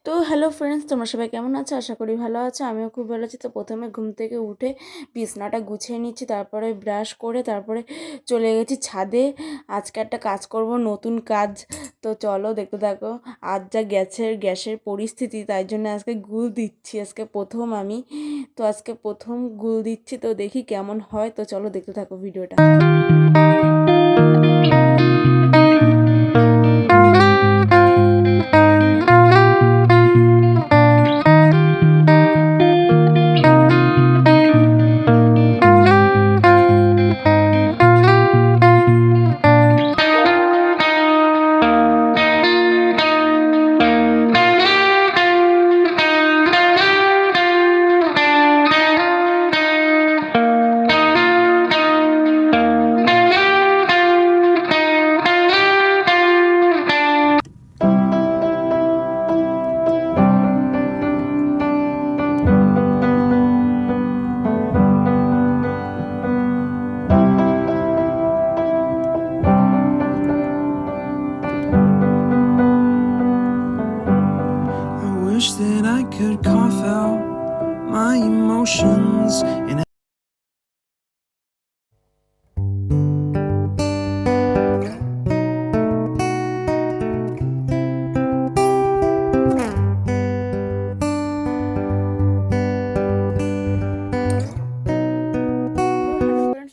তো hello friends, তোমরা সবাই কেমন আছো? আশা করি ভালো আছো। আমিও খুব ভালো আছি। তো প্রথমে ঘুম থেকে উঠে বিছনাটা গুছিয়ে নিচ্ছি, তারপরে ব্রাশ করে তারপরে চলে গেছি ছাদে। আজকে একটা কাজ করব, নতুন কাজ। তো চলো দেখতে থাকো। আজ যা গ্যাসের পরিস্থিতি, তাই জন্য আজকে গুল দিচ্ছি। আজকে প্রথম আমি, তো আজকে প্রথম গুল দিচ্ছি। তো দেখি কেমন হয়। তো চলো দেখতে থাকো ভিডিওটা। Wish that I could cough out my emotions and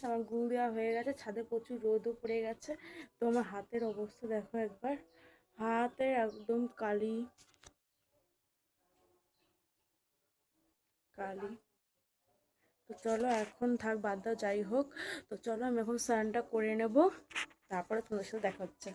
আমার গুল দেওয়া হয়ে গেছে। ছাদে প্রচুর রোদও পড়ে গেছে। তো আমার হাতের অবস্থা দেখো একবার, হাতের একদম কালি কালি। তো চলো এখন থাক, বাদ দাও, যাই হোক। তো চলো আমি এখন স্নানটা করে নেব, তারপরে তোমাদের সাথে দেখা হচ্ছে।